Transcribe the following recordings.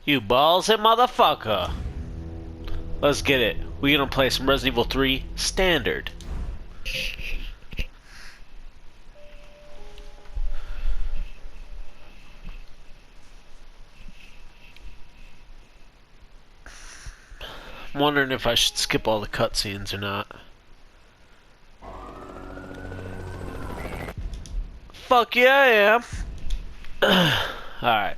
You ballsy motherfucker. Let's get it. We're gonna play some Resident Evil 3 Standard. I'm wondering if I should skip all the cutscenes or not. Fuck yeah, I am. Alright.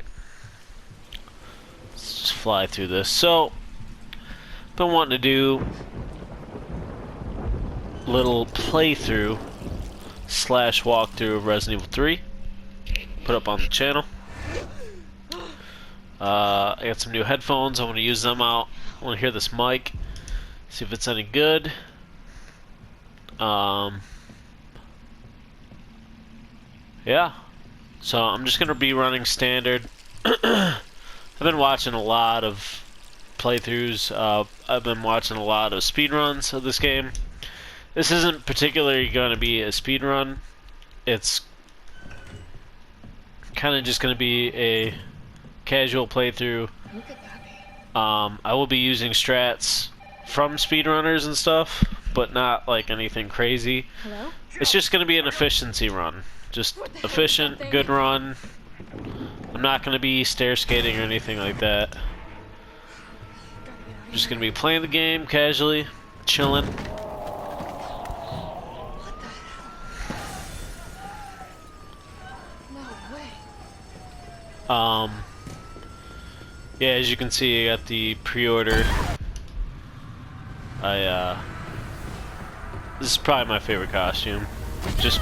Let's just fly through this. So, been wanting to do little playthrough / walkthrough of Resident Evil 3. Put up on the channel. I got some new headphones. I want to use them out. I want to hear this mic. See if it's any good. Yeah. So I'm just going to be running standard. I've been watching a lot of playthroughs. I've been watching a lot of speedruns of this game. This isn't particularly going to be a speedrun. It's kind of just going to be a casual playthrough. I will be using strats from speedrunners and stuff, but not like anything crazy. Hello? It's just going to be an efficiency run. Just efficient, good run. I'm not going to be stair skating or anything like that. I'm just going to be playing the game casually, chilling. Yeah, as you can see, I got the pre-order. This is probably my favorite costume, just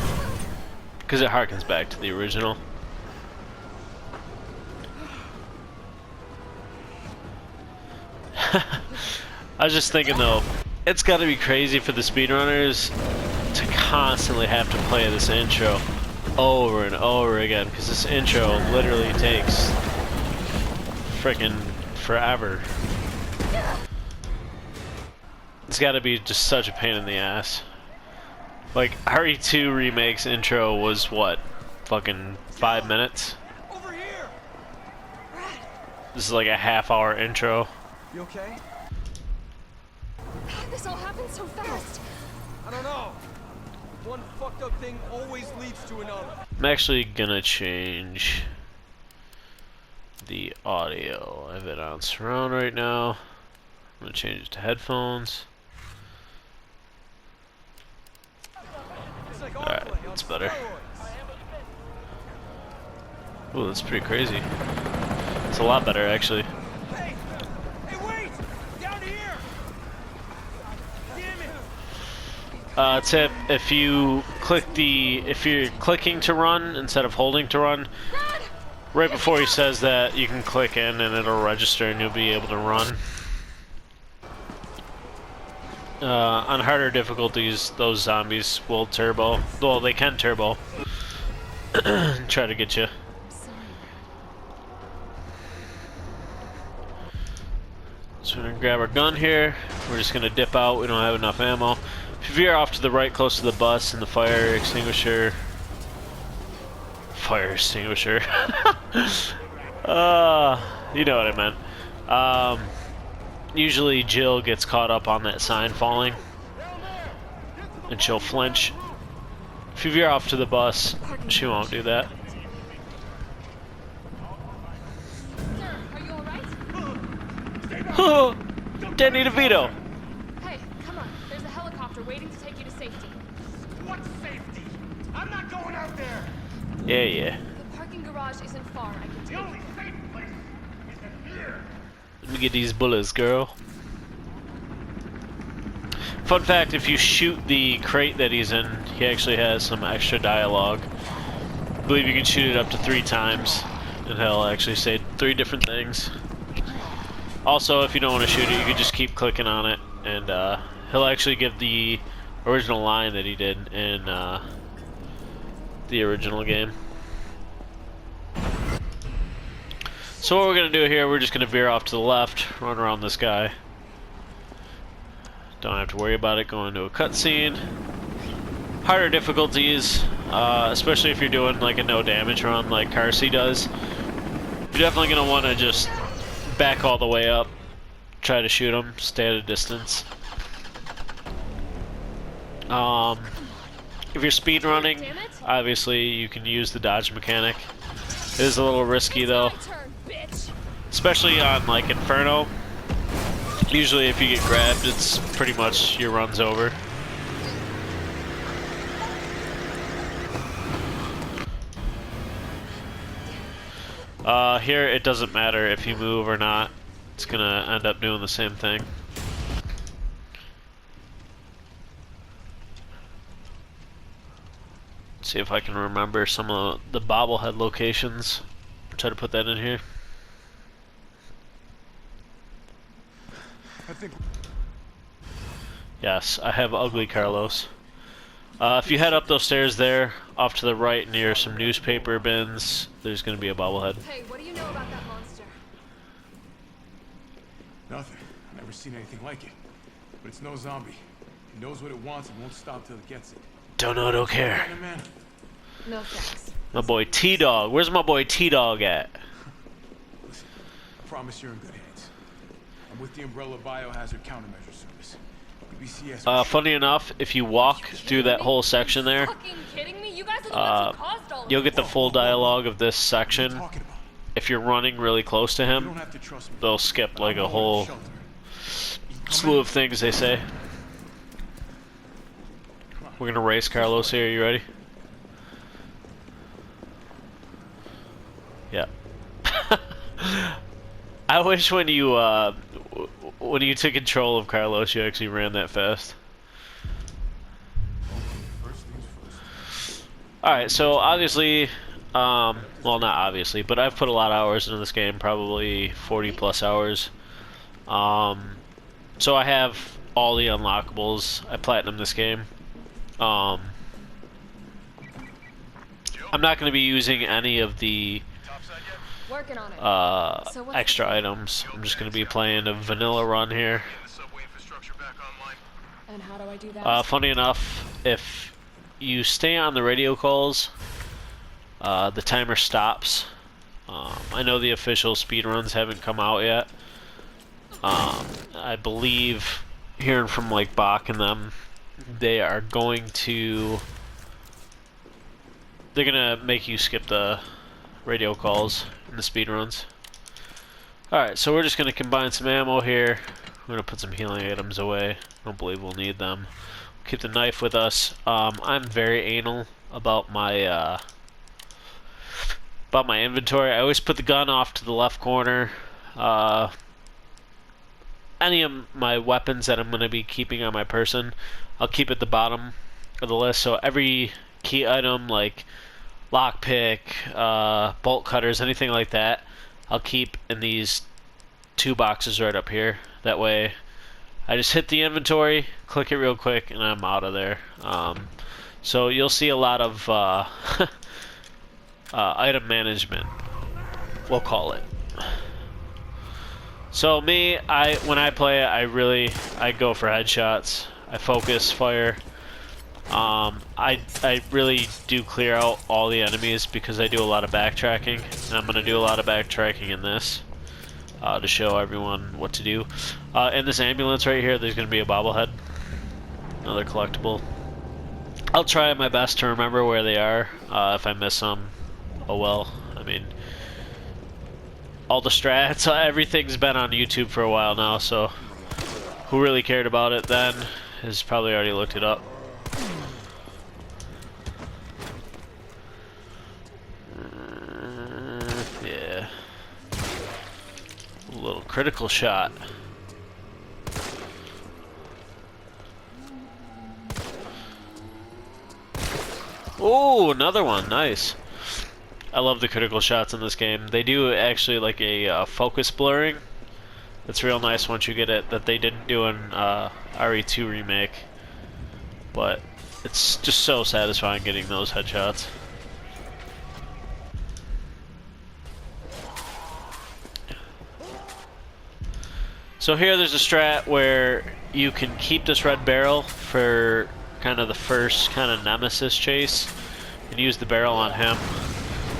because it harkens back to the original. I was just thinking though, it's got to be crazy for the speedrunners to constantly have to play this intro over and over again, because this intro literally takes freaking forever. It's got to be just such a pain in the ass. Like, RE2 Remake's intro was what? Fucking 5 minutes? Over here. This is like a half-hour intro. You okay? This all happened so fast. I don't know. One fucked up thing always leads to another. I'm actually gonna change the audio. I have it on surround right now. I'm gonna change it to headphones. Alright, that's better. Ooh, that's pretty crazy. It's a lot better, actually. Hey! Hey, wait! Down here! Damn it! Tip, if you're clicking to run instead of holding to run, right before he says that, you can click in and it'll register and you'll be able to run. On harder difficulties, those zombies will turbo. Well, they can turbo. Try to get you. So we're gonna grab our gun here. We're just gonna dip out. We don't have enough ammo. If you veer off to the right, close to the bus and the fire extinguisher. Fire extinguisher. You know what I meant. Usually Jill gets caught up on that sign falling, and she'll flinch. If you veer off to the bus, she won't do that. Sir, are you alright? Oh, Danny DeVito. Hey, come on. There's a helicopter waiting to take you to safety. What safety? I'm not going out there! Yeah. The parking garage isn't far. I can The take only you. safe place is in here! Let me get these bullets, girl. Fun fact, if you shoot the crate that he's in, he actually has some extra dialogue. I believe you can shoot it up to 3 times, and he'll actually say 3 different things. Also, if you don't want to shoot it, you can just keep clicking on it, and he'll actually give the original line that he did in the original game. So what we're going to do here, we're just going to veer off to the left, run around this guy. Don't have to worry about it going to a cutscene. Harder difficulties, especially if you're doing like a no damage run like Carsey does. You're definitely going to want to just back all the way up. Try to shoot him. Stay at a distance. If you're speed running, obviously you can use the dodge mechanic. It is a little risky though, especially on like Inferno. Usually if you get grabbed, it's pretty much your run's over. Here it doesn't matter if you move or not. It's gonna end up doing the same thing. See if I can remember some of the bobblehead locations. Try to put that in here. Yes, I have ugly Carlos. If you head up those stairs there, off to the right near some newspaper bins, there's going to be a bobblehead. Hey, what do you know about that monster? Nothing. I've never seen anything like it. But it's no zombie. It knows what it wants and won't stop till it gets it. Don't know, don't care. No thanks. My boy T-Dog. Where's my boy T-Dog at? Listen, I promise you're in good hands. I'm with the Umbrella Biohazard Countermeasure Service. BCS. Funny enough, if you walk through that whole section there, you'll get the full dialogue of this section. If you're running really close to him, they'll skip like a whole slew of things they say. We're gonna race Carlos here. You ready? Yeah. I wish when you took control of Carlos, you actually ran that fast. Alright, so obviously, well not obviously, but I've put a lot of hours into this game, probably 40 plus hours. So I have all the unlockables. I platinum this game. I'm not going to be using any of the extra items. I'm just going to be playing a vanilla run here. And how do I do that? Funny enough, if you stay on the radio calls, the timer stops. I know the official speedruns haven't come out yet. I believe, hearing from like Bach and them, they're gonna make you skip the radio calls in the speedruns. Alright, so we're just gonna combine some ammo here. We're gonna put some healing items away. I don't believe we'll need them. Keep the knife with us. I'm very anal about my inventory. I always put the gun off to the left corner. Any of my weapons that I'm going to be keeping on my person, I'll keep at the bottom of the list. So every key item like lockpick, bolt cutters, anything like that, I'll keep in these two boxes right up here. That way I just hit the inventory, click it real quick, and I'm out of there. So you'll see a lot of item management, we'll call it. So me, when I play it, I go for headshots. I focus fire. I really do clear out all the enemies because I do a lot of backtracking, and I'm gonna do a lot of backtracking in this to show everyone what to do. In this ambulance right here, there's gonna be a bobblehead, another collectible. I'll try my best to remember where they are. If I miss them, oh well. I mean, all the strats, everything's been on YouTube for a while now, so who really cared about it then has probably already looked it up. Yeah. A little critical shot. Oh, another one, nice. I love the critical shots in this game. They do actually like a focus blurring. That's real nice once you get it, that they didn't do in RE2 remake. But it's just so satisfying getting those headshots. So here there's a strat where you can keep this red barrel for kind of the first kind of nemesis chase and use the barrel on him.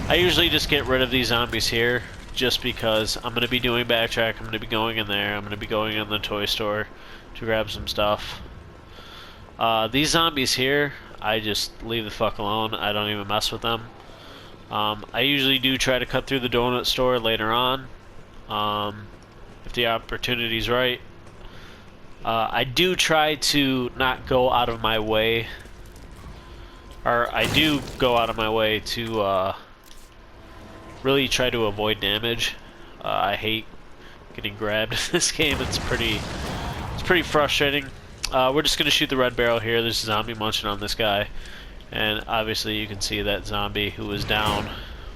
I usually just get rid of these zombies here just because I'm going to be doing backtrack, I'm going to be going in there, I'm going to be going in the toy store to grab some stuff. These zombies here, I just leave the fuck alone. I don't even mess with them. I usually do try to cut through the donut store later on, if the opportunity's right. I do try to not go out of my way, or I do go out of my way to really try to avoid damage. I hate getting grabbed in this game. It's pretty frustrating. We're just gonna shoot the red barrel here. There's a zombie munching on this guy, and obviously you can see that zombie who was down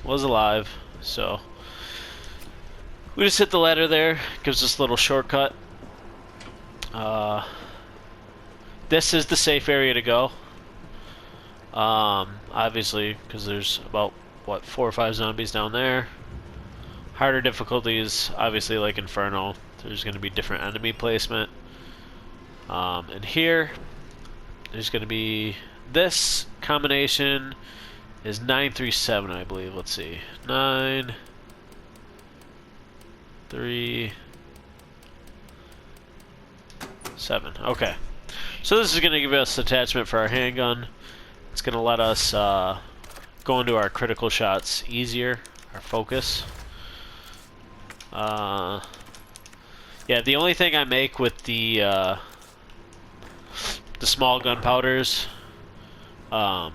was alive. So we just hit the ladder there. Gives us a little shortcut. This is the safe area to go. Obviously, because there's about, what, 4 or 5 zombies down there. Harder difficulties, obviously, like Inferno. There's going to be different enemy placement. And here, there's going to be, this combination is 937, I believe. Let's see. 9, 3, 7. Okay. So this is going to give us attachment for our handgun. It's going to let us go into our critical shots easier, our focus. Yeah, the only thing I make with the small gunpowders are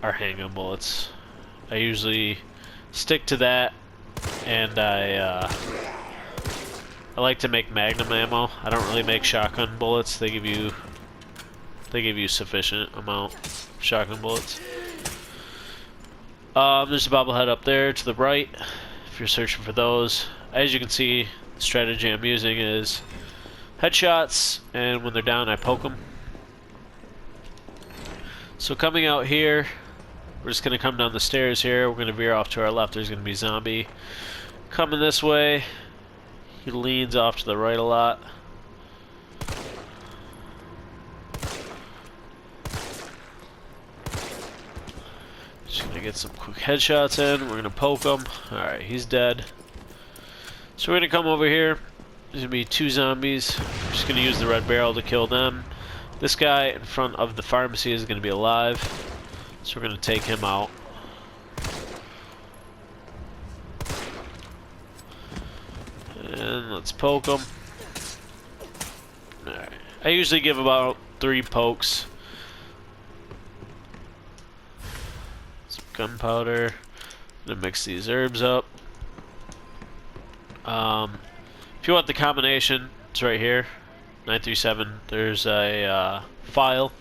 handgun bullets. I usually stick to that, and I like to make magnum ammo. I don't really make shotgun bullets. They give you sufficient amount of shotgun bullets. There's a bobblehead up there to the right if you're searching for those. As you can see, the strategy I'm using is headshots, and when they're down I poke them. So coming out here, we're just going to come down the stairs here. We're going to veer off to our left. There's going to be a zombie coming this way. He leans off to the right a lot. Just gonna get some quick headshots in. We're gonna poke him. Alright, he's dead. So we're gonna come over here. There's gonna be 2 zombies. We're just gonna use the red barrel to kill them. This guy in front of the pharmacy is gonna be alive. So we're gonna take him out. And let's poke him. Alright. I usually give about 3 pokes. Some gunpowder. Gonna mix these herbs up. If you want the combination, it's right here. 937. There's a file.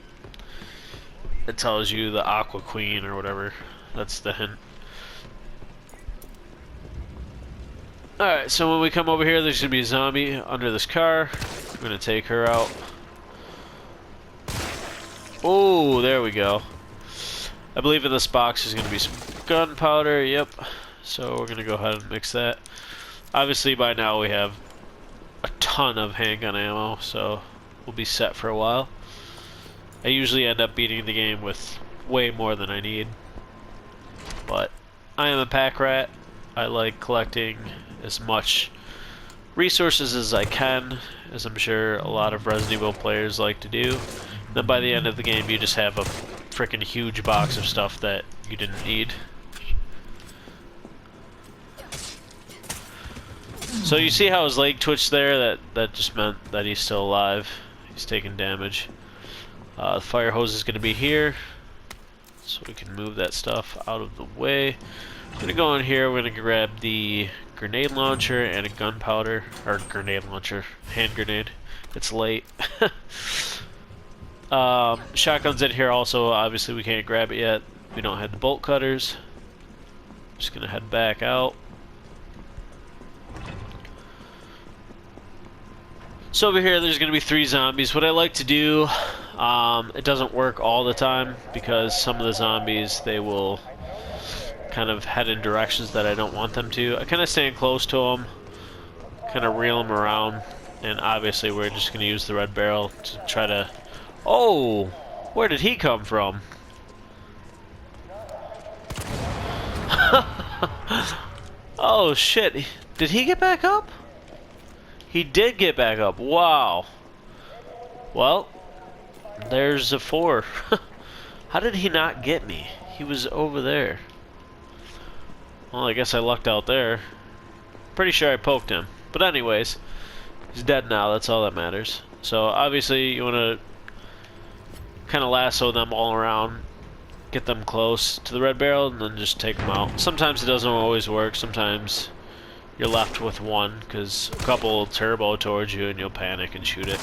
It tells you the Aqua Queen or whatever. That's the hint. Alright, so when we come over here, there's going to be a zombie under this car. I'm going to take her out. Oh, there we go. I believe in this box is going to be some gunpowder. Yep. So we're going to go ahead and mix that. Obviously, by now we have a ton of handgun ammo, so we'll be set for a while. I usually end up beating the game with way more than I need. But I am a pack rat. I like collecting as much resources as I can, as I'm sure a lot of Resident Evil players like to do. Then by the end of the game you just have a freaking huge box of stuff that you didn't need. So you see how his leg twitched there? That just meant that he's still alive. He's taking damage. The fire hose is going to be here, so we can move that stuff out of the way. We're going to go in here, we're going to grab the grenade launcher and a gunpowder, or grenade launcher, hand grenade. It's late. Shotgun's in here also, obviously we can't grab it yet. We don't have the bolt cutters. Just going to head back out. So over here there's going to be 3 zombies. What I like to do, it doesn't work all the time because some of the zombies, they will kind of head in directions that I don't want them to. I kind of stand close to them, kind of reel them around, and obviously we're just going to use the red barrel to try to... Oh! Where did he come from? Oh shit, did he get back up? He did get back up, wow. Well, there's a 4. How did he not get me? He was over there. Well, I guess I lucked out there. Pretty sure I poked him. But anyways, he's dead now, that's all that matters. So obviously you want to kind of lasso them all around, get them close to the red barrel, and then just take them out. Sometimes it doesn't always work, sometimes you're left with one, because a couple will turbo towards you and you'll panic and shoot it.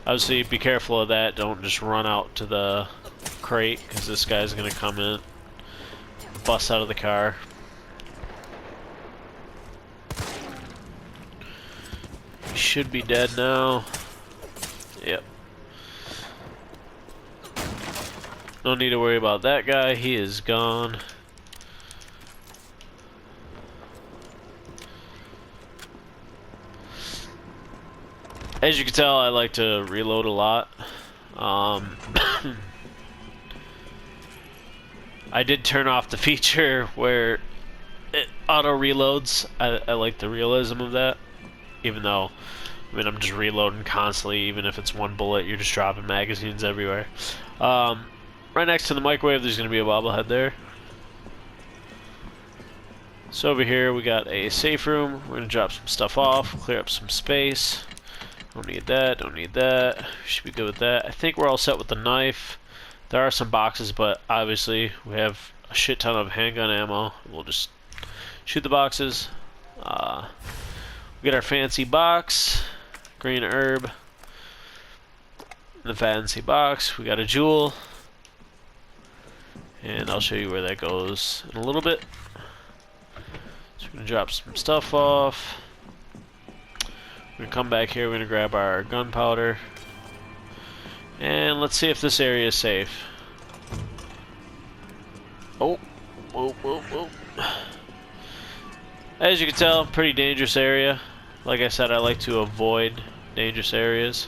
Obviously be careful of that, don't just run out to the crate, because this guy's going to come in, bust out of the car. He should be dead now. Yep. No need to worry about that guy, he is gone. As you can tell, I like to reload a lot. I did turn off the feature where it auto reloads. I like the realism of that, even though I mean, I'm just reloading constantly, even if it's one bullet, you're just dropping magazines everywhere. Right next to the microwave, there's going to be a bobblehead there. So over here, we got a safe room. We're going to drop some stuff off, clear up some space. Don't need that, don't need that. Should be good with that. I think we're all set with the knife. There are some boxes, but obviously we have a shit ton of handgun ammo. We'll just shoot the boxes. We get our fancy box. Green herb. In the fancy box, we got a jewel. And I'll show you where that goes in a little bit. So we're going to drop some stuff off. We're going to come back here, we're going to grab our gunpowder. And let's see if this area is safe. Oh, whoa, whoa, whoa. As you can tell, pretty dangerous area. Like I said, I like to avoid dangerous areas.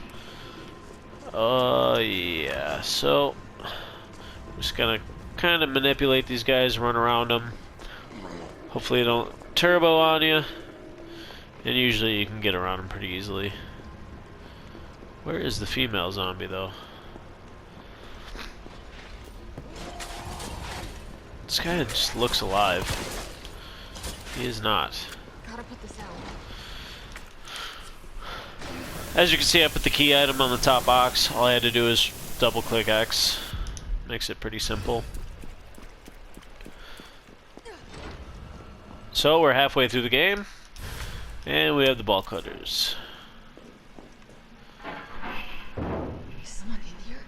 Yeah, so I'm just gonna kind of manipulate these guys, run around them. Hopefully they don't turbo on you. And usually you can get around them pretty easily. Where is the female zombie though? This guy just looks alive. He is not. Gotta put this out. As you can see, I put the key item on the top box. All I had to do is double click X. Makes it pretty simple. So we're halfway through the game, and we have the ball cutters. Is someone in here?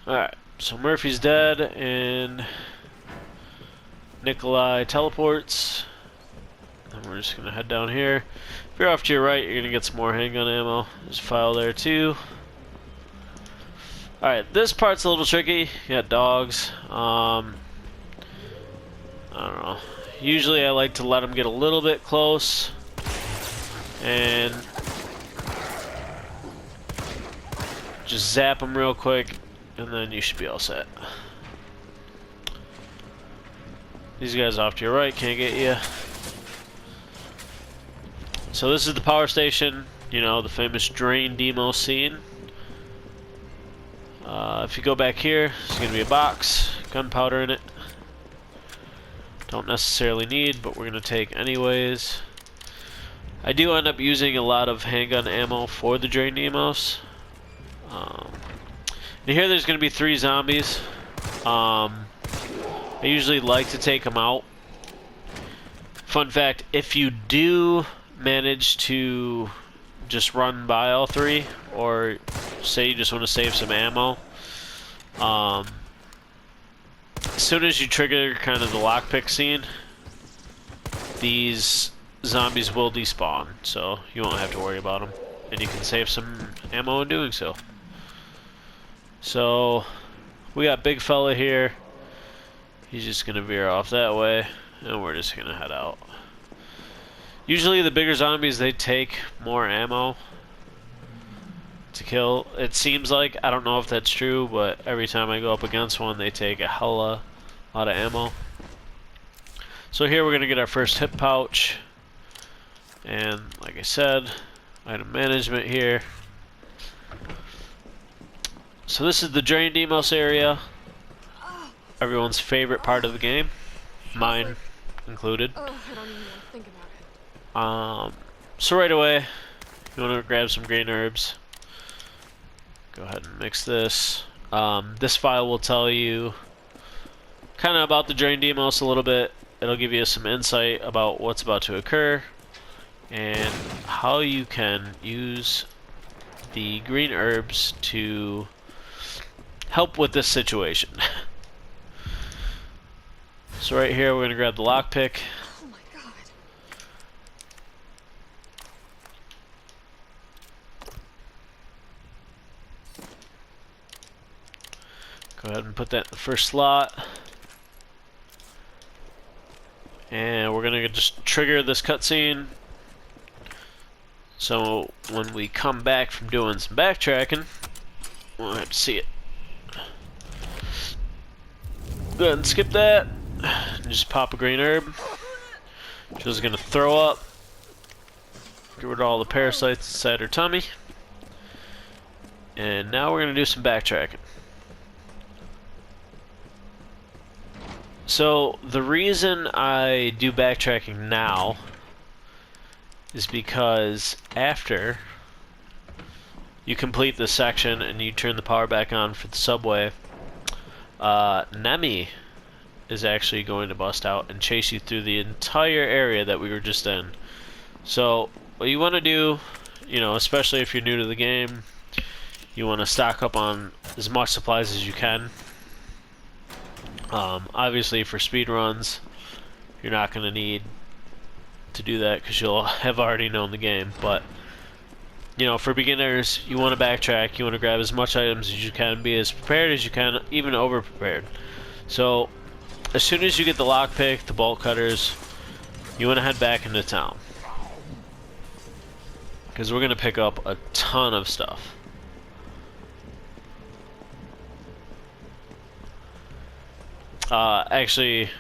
Alright, so Murphy's dead, and Nikolai teleports. And we're just gonna head down here. If you're off to your right, you're gonna get some more handgun ammo. There's a file there too. Alright, this part's a little tricky. You got dogs. I don't know. Usually I like to let them get a little bit close. And just zap them real quick. And then you should be all set. These guys off to your right can't get you. So this is the power station, you know, the famous drain demo scene. If you go back here, there's going to be a box, gunpowder in it. Don't necessarily need, but we're going to take anyways. I do end up using a lot of handgun ammo for the drain demos. And here there's going to be 3 zombies. I usually like to take them out. Fun fact, if you do manage to just run by all 3, or say you just want to save some ammo, as soon as you trigger kind of the lockpick scene, these zombies will despawn, so you won't have to worry about them, and you can save some ammo in doing so. So we got big fella here. He's just gonna veer off that way, and we're just gonna head out. Usually the bigger zombies, they take more ammo. to kill. It seems like, I don't know if that's true, but every time I go up against one, they take a hella lot of ammo. So here we're going to get our first hip pouch. And like I said, item management here. So this is the Drain Demos area. Everyone's favorite part of the game. Mine included. Oh, I don't even want to think about it. So right away, you want to grab some green herbs. Go ahead and mix this. This file will tell you kind of about the Drain Demos a little bit. It'll give you some insight about what's about to occur and how you can use the green herbs to help with this situation. So right here we're going to grab the lockpick. Oh my god. Go ahead and put that in the first slot. And we're going to just trigger this cutscene. So when we come back from doing some backtracking, we'll have to see it. Go ahead and skip that. Just pop a green herb. She's going to throw up. Get rid of all the parasites inside her tummy. And now we're going to do some backtracking. So the reason I do backtracking now is because after you complete this section and you turn the power back on for the subway, Nemi is actually going to bust out and chase you through the entire area that we were just in. So what you want to do, you know, especially if you're new to the game, you want to stock up on as much supplies as you can. Obviously for speed runs, you're not going to need to do that because you'll have already known the game, but you know, for beginners, you want to backtrack, you want to grab as much items as you can, be as prepared as you can, even over prepared. So as soon as you get the lockpick, the bolt cutters, you want to head back into town because we're going to pick up a ton of stuff. Actually,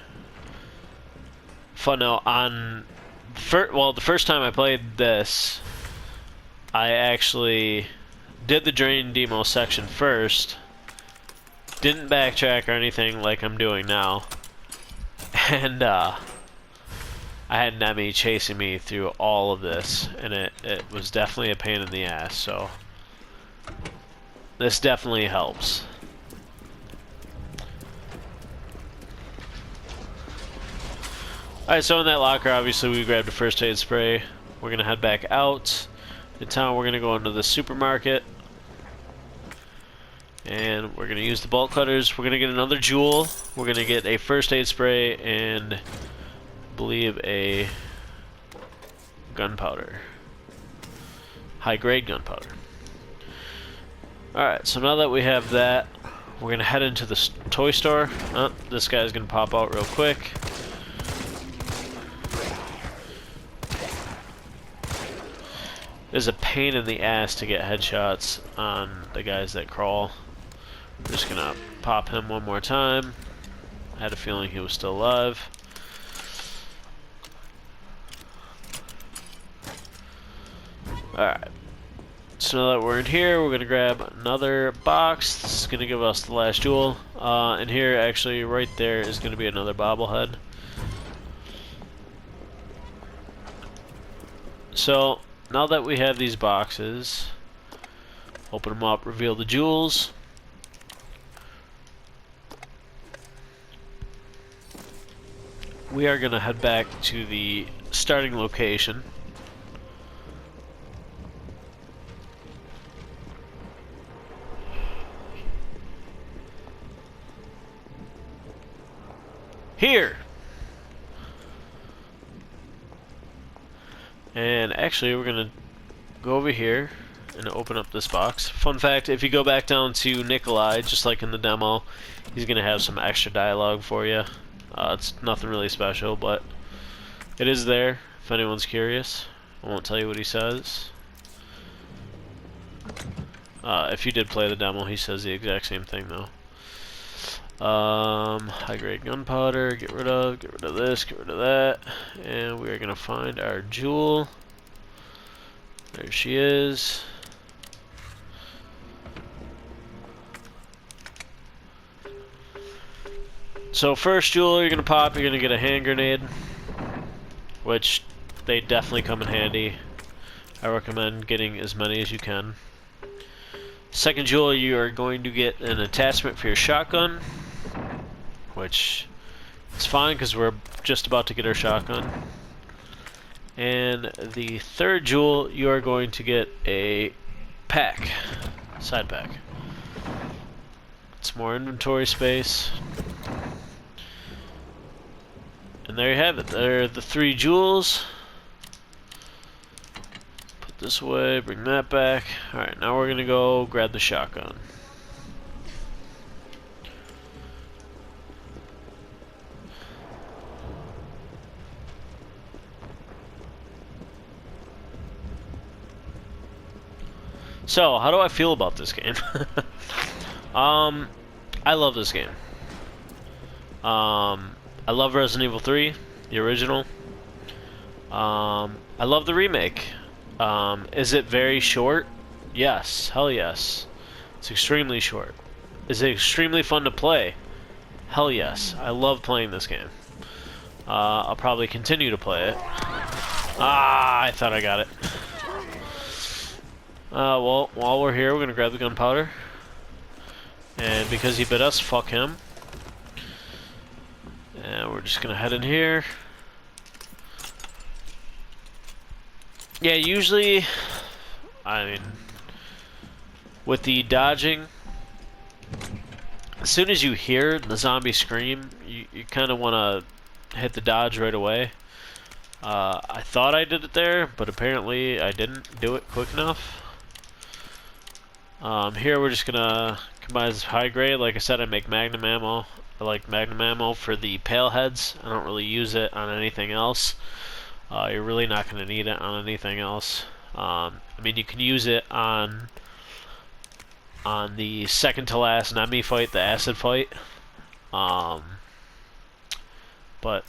fun note, the first time I played this, I actually did the Drain Demo section first, didn't backtrack or anything like I'm doing now, and I had Nemi chasing me through all of this, and it was definitely a pain in the ass, so this definitely helps. Alright, so in that locker, obviously we grabbed a first aid spray. We're going to head back out in town. We're going to go into the supermarket. And we're going to use the bolt cutters. We're going to get another jewel. We're going to get a first aid spray and I believe a gunpowder. High grade gunpowder. Alright, so now that we have that, we're going to head into the toy store. Oh, this guy's going to pop out real quick. It's a pain in the ass to get headshots on the guys that crawl. I'm just gonna pop him one more time. I had a feeling he was still alive. Alright. So now that we're in here, we're gonna grab another box. This is gonna give us the last jewel. And here, actually, right there is gonna be another bobblehead. So now that we have these boxes, open them up, reveal the jewels. We are going to head back to the starting location. Here! And actually, we're going to go over here and open up this box. Fun fact, if you go back down to Nikolai, just like in the demo, he's going to have some extra dialogue for you. It's nothing really special, but it is there, if anyone's curious. I won't tell you what he says. If you did play the demo, he says the exact same thing though. High grade gunpowder, get rid of this, get rid of that. And we're gonna find our jewel. There she is. So first jewel you're gonna pop, you're gonna get a hand grenade, which they definitely come in handy. I recommend getting as many as you can. Second jewel, you are going to get an attachment for your shotgun, which is fine because we're just about to get our shotgun. And the third jewel, you are going to get a pack, side pack. It's more inventory space. And there you have it. There are the 3 jewels. Put this away, bring that back. Alright, now we're gonna go grab the shotgun. So, how do I feel about this game? I love this game. I love Resident Evil 3, the original. I love the remake. Is it very short? Yes, hell yes. It's extremely short. Is it extremely fun to play? Hell yes. I love playing this game. I'll probably continue to play it. Ah, I thought I got it. Well, while we're here, we're gonna grab the gunpowder. And because he bit us, fuck him. And we're just gonna head in here. Yeah, usually, I mean, with the dodging, as soon as you hear the zombie scream, you kind of want to hit the dodge right away. I thought I did it there, but apparently I didn't do it quick enough. Here we're just gonna combine this high grade. Like I said, I make magnum ammo. I like magnum ammo for the pale heads. I don't really use it on anything else. You're really not going to need it on anything else. I mean, you can use it on the second to last enemy fight, the acid fight. But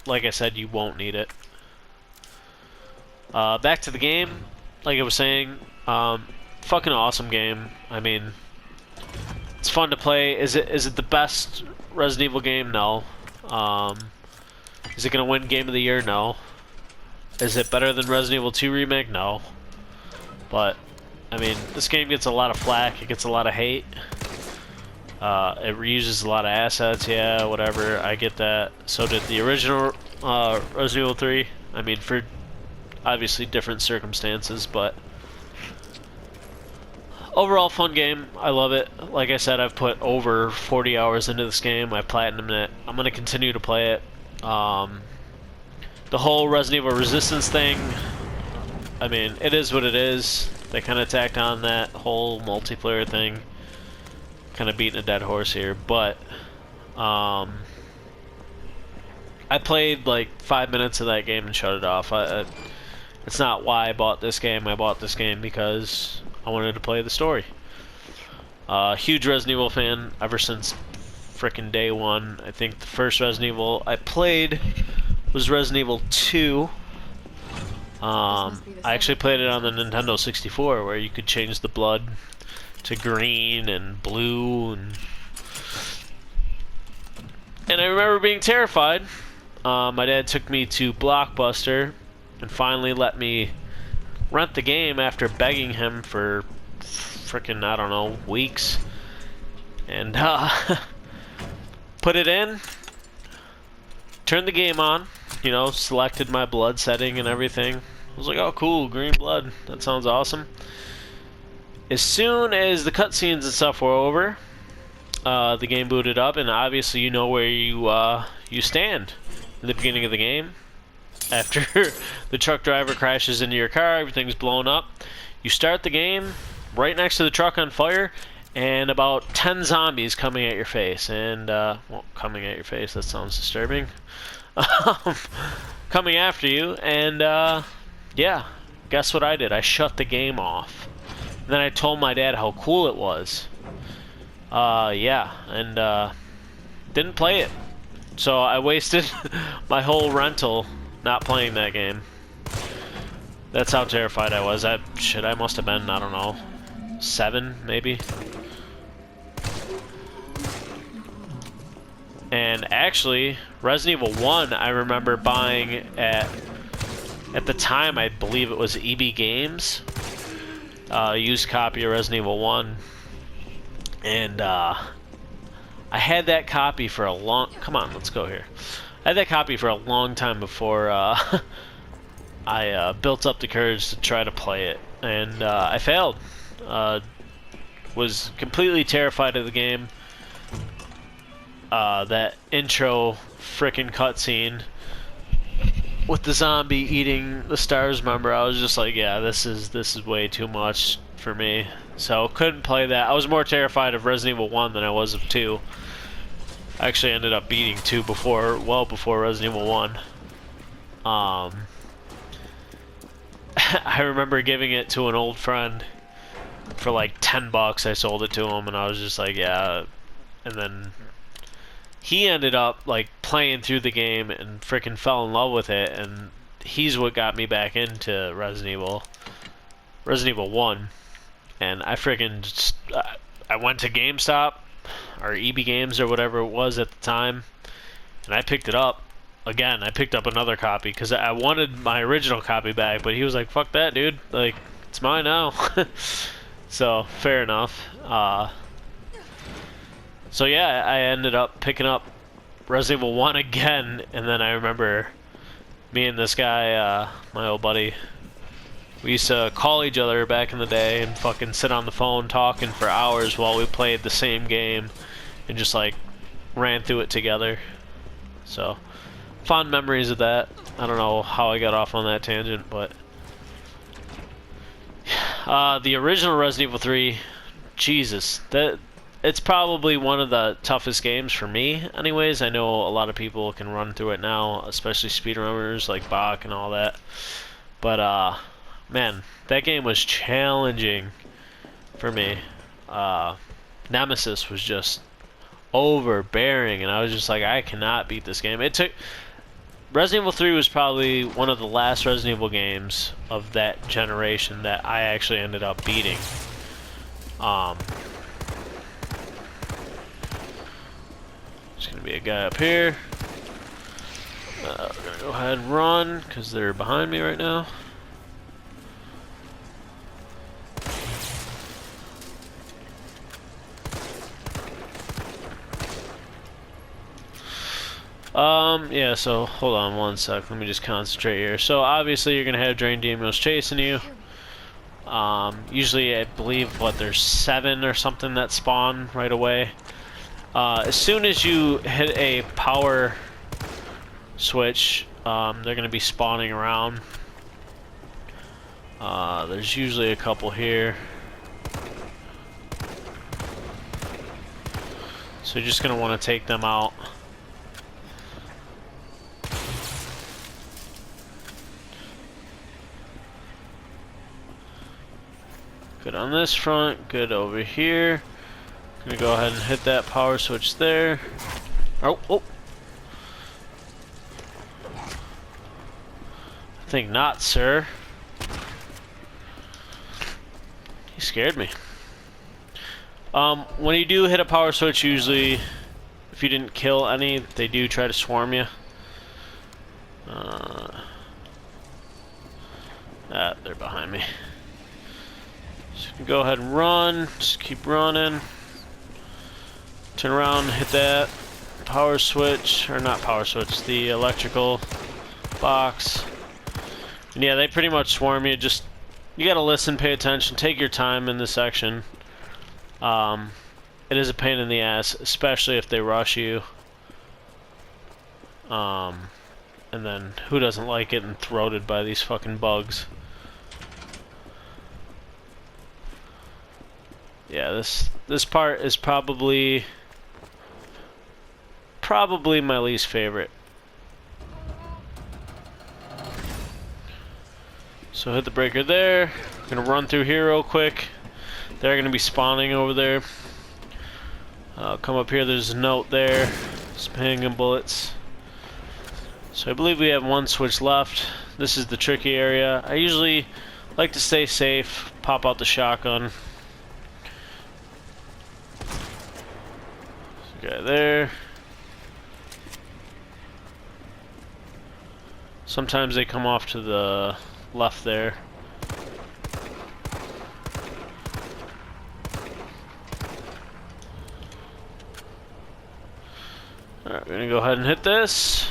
like I said, you won't need it. Back to the game. Like I was saying, fucking awesome game. I mean, it's fun to play. Is it the best Resident Evil game? No. Is it gonna win Game of the Year? No. Is it better than Resident Evil 2 Remake? No. But, I mean, this game gets a lot of flack, it gets a lot of hate. It reuses a lot of assets, yeah, whatever, I get that. So did the original Resident Evil 3. I mean, for obviously different circumstances, but overall fun game. I love it. Like I said, I've put over 40 hours into this game. I platinumed it. I'm going to continue to play it. The whole Resident Evil Resistance thing, I mean, it is what it is. They kind of tacked on that whole multiplayer thing. Kind of beating a dead horse here, but I played like 5 minutes of that game and shut it off. It's not why I bought this game. I bought this game because I wanted to play the story. Huge Resident Evil fan ever since frickin' day one. I think the first Resident Evil I played was Resident Evil 2. I actually played it on the Nintendo 64, where you could change the blood to green and blue, and I remember being terrified. My dad took me to Blockbuster and finally let me rent the game after begging him for frickin', I don't know, weeks. And put it in, turned the game on, you know, selected my blood setting and everything. I was like, oh cool, green blood, that sounds awesome. As soon as the cutscenes and stuff were over, the game booted up, and obviously you know where you stand in the beginning of the game. After the truck driver crashes into your car, everything's blown up. You start the game right next to the truck on fire, and about 10 zombies coming at your face. And, well, coming at your face, that sounds disturbing. Coming after you, and, yeah, guess what I did? I shut the game off. And then I told my dad how cool it was. Yeah, and didn't play it. So I wasted my whole rental not playing that game. That's how terrified I was. I must have been, I don't know, 7 maybe. And actually, Resident Evil 1 I remember buying at the time, I believe it was EB Games. Used copy of Resident Evil 1. And I had that copy for a long... Come on, let's go here. I had that copy for a long time before I built up the courage to try to play it. And I failed. Was completely terrified of the game. That intro frickin' cutscene with the zombie eating the stars member, I was just like, yeah, this is way too much for me. So couldn't play that. I was more terrified of Resident Evil 1 than I was of 2. I actually ended up beating 2 well before Resident Evil 1. I remember giving it to an old friend for like $10. I sold it to him, and I was just like, yeah. And then he ended up like playing through the game and freaking fell in love with it, and he's what got me back into Resident Evil 1. And I freaking just, I went to GameStop or EB Games or whatever it was at the time, and I picked it up again. I picked up another copy because I wanted my original copy back, but he was like, fuck that, dude, like, it's mine now. So fair enough. So yeah, I ended up picking up Resident Evil 1 again, and then I remember me and this guy, my old buddy, we used to call each other back in the day and fucking sit on the phone talking for hours while we played the same game and just like ran through it together. So fond memories of that. I don't know how I got off on that tangent, but the original Resident Evil 3, Jesus, it's probably one of the toughest games for me anyways. I know a lot of people can run through it now, especially speedrunners like Bach and all that. But man, that game was challenging for me. Nemesis was just overbearing, and I was just like, I cannot beat this game. Resident Evil 3 was probably one of the last Resident Evil games of that generation that I actually ended up beating. There's gonna be a guy up here. We're gonna go ahead and run because they're behind me right now. Yeah, so hold on one sec. Let me just concentrate here. So obviously you're gonna have Drain Demons chasing you. Usually I believe there's 7 or something that spawn right away. As soon as you hit a power switch, they're gonna be spawning around. There's usually a couple here. So you're just gonna want to take them out. Good on this front, good over here. Gonna go ahead and hit that power switch there. Oh. I think not, sir. He scared me. When you do hit a power switch, usually, if you didn't kill any, they do try to swarm you. They're behind me. So go ahead and run. Just keep running. Turn around, hit that power switch, or not power switch, the electrical box. And yeah, they pretty much swarm you. Just, you gotta listen, pay attention, take your time in this section. It is a pain in the ass, especially if they rush you. And then, who doesn't like getting throated by these fucking bugs? Yeah, this part is probably my least favorite. So hit the breaker there. Gonna run through here real quick. They're going to be spawning over there. Come up here, there's a note there. Some handgun bullets. So I believe we have one switch left. This is the tricky area. I usually like to stay safe, pop out the shotgun. Guy there. Sometimes they come off to the left there. Alright, we're gonna go ahead and hit this.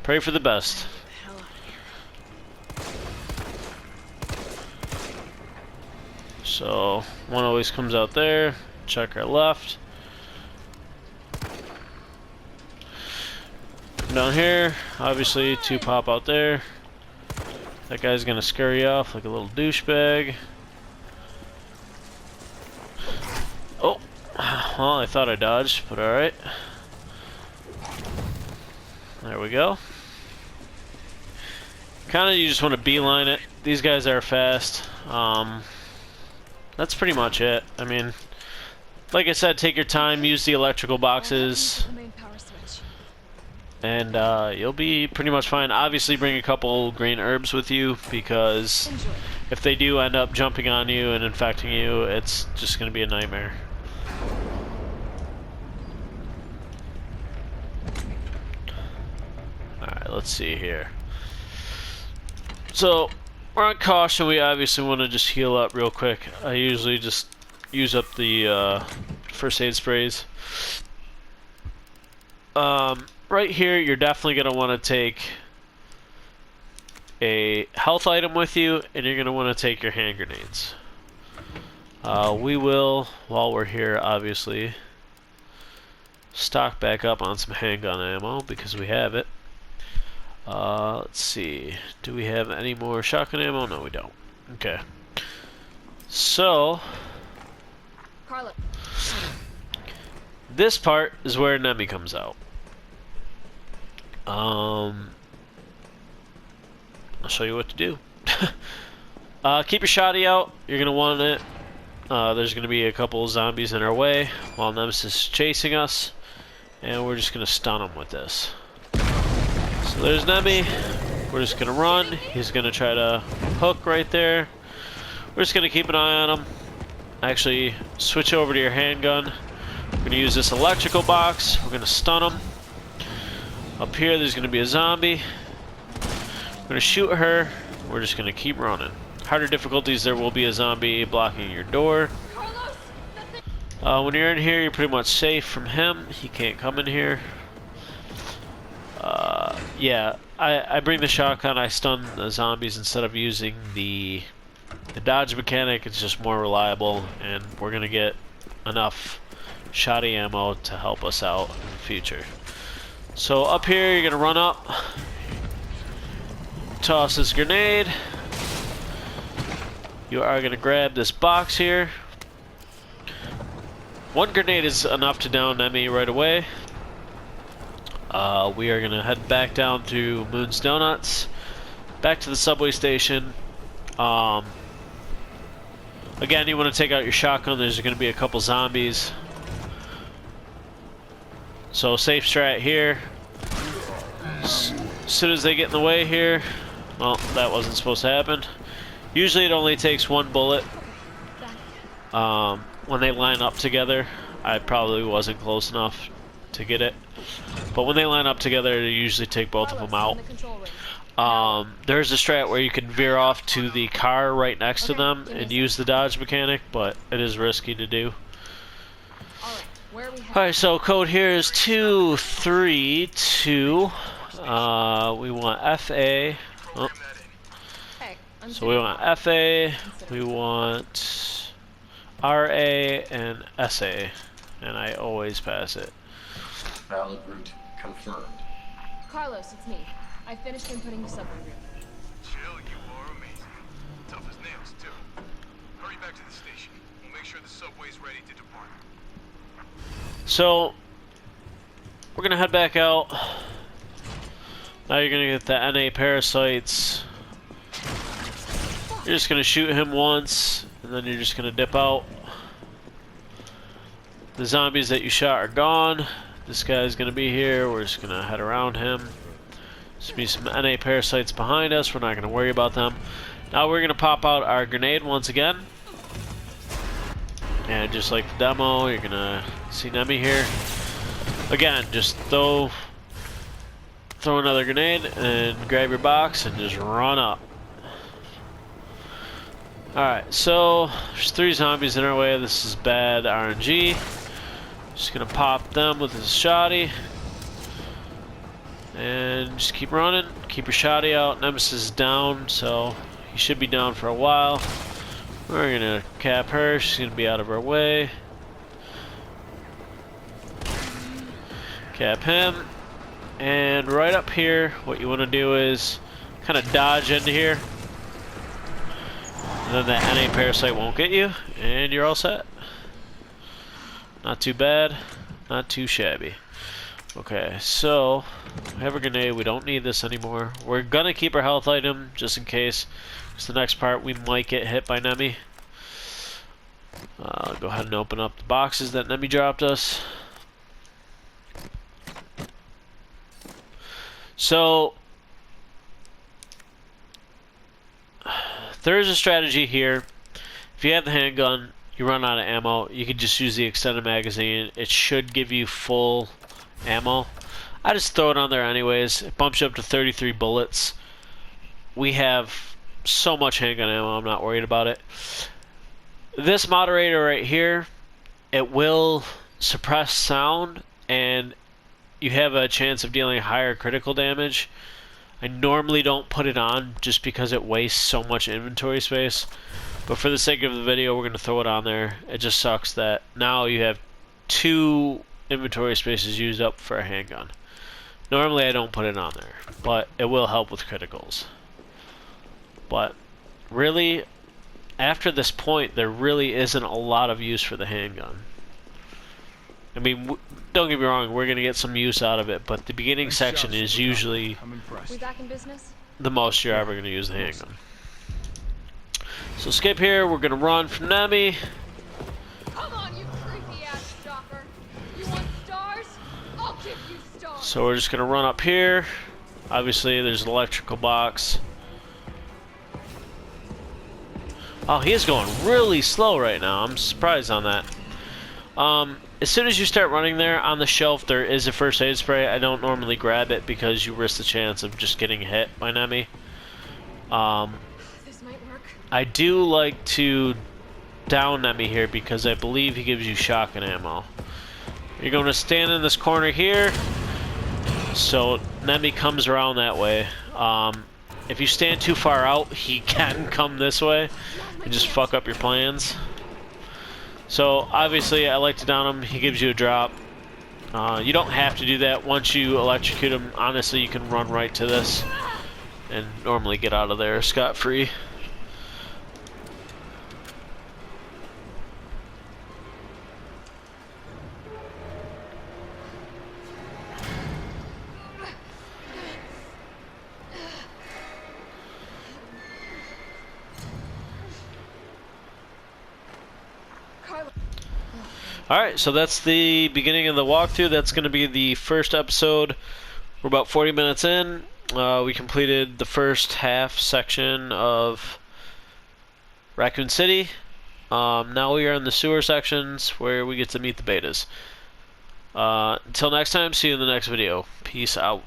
Pray for the best. So, one always comes out there. Check our left. Come down here. Obviously, two pop out there. That guy's gonna scurry off like a little douchebag. Oh! Well, I thought I dodged, but alright. There we go. Kinda, you just want to beeline it. These guys are fast. That's pretty much it. I mean, like I said, take your time, use the electrical boxes, and you'll be pretty much fine. Obviously, bring a couple green herbs with you, because if they do end up jumping on you and infecting you, it's just going to be a nightmare. Alright, let's see here. So, we're on caution. We obviously want to just heal up real quick. I usually just use up the first aid sprays. Right here, you're definitely going to want to take a health item with you, and you're going to want to take your hand grenades. We will, while we're here, obviously, stock back up on some handgun ammo, because we have it. Let's see. Do we have any more shotgun ammo? No, we don't. Okay. So, Carla. this part is where Nemi comes out. I'll show you what to do. Keep your shotty out. You're gonna want it. There's gonna be a couple zombies in our way while Nemesis is chasing us, and we're just gonna stun them with this. So there's Nemi. We're just gonna run. He's gonna try to hook right there. We're just gonna keep an eye on him. Actually, switch over to your handgun. We're gonna use this electrical box. We're gonna stun him. Up here, there's gonna be a zombie. We're gonna shoot her. We're just gonna keep running. Harder difficulties, there will be a zombie blocking your door. When you're in here, you're pretty much safe from him. He can't come in here. Yeah, I bring the shotgun. I stun the zombies instead of using the dodge mechanic. It's just more reliable, and we're gonna get enough shotty ammo to help us out in the future. So up here, you're gonna run up, toss this grenade. You are gonna grab this box here. One grenade is enough to down Nemi right away. We are gonna head back down to Moon's Donuts, back to the subway station. Again, you want to take out your shotgun. There's gonna be a couple zombies. So safe strat here. As soon as they get in the way here, well, that wasn't supposed to happen. Usually it only takes one bullet. When they line up together, I probably wasn't close enough to get it. But when they line up together, they usually take both of them out. There's a strat where you can veer off to the car right next to them and use the dodge mechanic, but it is risky to do. Alright, so code here is 232. We want FA. Oh. So we want FA, we want RA, and SA. And I always pass it. Valid route confirmed. Carlos, it's me. I finished inputting the subway route. Chill, you are amazing. Tough as nails, too. Hurry back to the station. We'll make sure the subway's ready to depart. So, we're gonna head back out. Now you're gonna get the NA parasites. You're just gonna shoot him once, and then you're just gonna dip out. The zombies that you shot are gone. This guy's gonna be here. We're just gonna head around him. There's be some NA parasites behind us. We're not gonna worry about them. Now we're gonna pop out our grenade once again. And just like the demo, you're gonna see Nemi here. Again, just throw another grenade and grab your box and just run up. Alright, so there's 3 zombies in our way. This is bad RNG. Just gonna pop them with this shotty. And just keep running. Keep your shotty out. Nemesis is down, so he should be down for a while. We're gonna cap her. She's gonna be out of our way. Cap him. And right up here, what you want to do is kind of dodge into here. And then that NA parasite won't get you, and you're all set. Not too bad, not too shabby. Okay, so we have a grenade. We don't need this anymore. We're gonna keep our health item just in case. Because the next part we might get hit by Nemi. Go ahead and open up the boxes that Nemi dropped us. So there is a strategy here. If you have the handgun, you run out of ammo, you can just use the extended magazine. It should give you full ammo. I just throw it on there anyways. It bumps you up to 33 bullets. We have so much handgun ammo, I'm not worried about it. This moderator right here, it will suppress sound, and you have a chance of dealing higher critical damage. I normally don't put it on just because it wastes so much inventory space. But for the sake of the video, we're going to throw it on there. It just sucks that now you have 2 inventory spaces used up for a handgun. Normally I don't put it on there, but it will help with criticals. But really, after this point, there really isn't a lot of use for the handgun. I mean, don't get me wrong, we're going to get some use out of it, but the beginning section is usually We back in business? the most you're ever going to use the handgun. So skip here, we're going to run from Nemi. Come on, you creepy ass stalker. You want stars? I'll give you stars. So we're just going to run up here. Obviously, there's an electrical box. Oh, he is going really slow right now. I'm surprised on that. As soon as you start running there, on the shelf there is a first aid spray. I don't normally grab it because you risk the chance of just getting hit by Nemi. This might work. I do like to down Nemi here because I believe he gives you shotgun ammo. You're going to stand in this corner here, so Nemi comes around that way. If you stand too far out, he can come this way and just fuck up your plans. So obviously I like to down him. He gives you a drop. You don't have to do that. Once you electrocute him, honestly you can run right to this and normally get out of there scot-free. Alright, so that's the beginning of the walkthrough. That's going to be the first episode. We're about 40 minutes in. We completed the first half section of Raccoon City. Now we are in the sewer sections where we get to meet the betas. Until next time, see you in the next video. Peace out.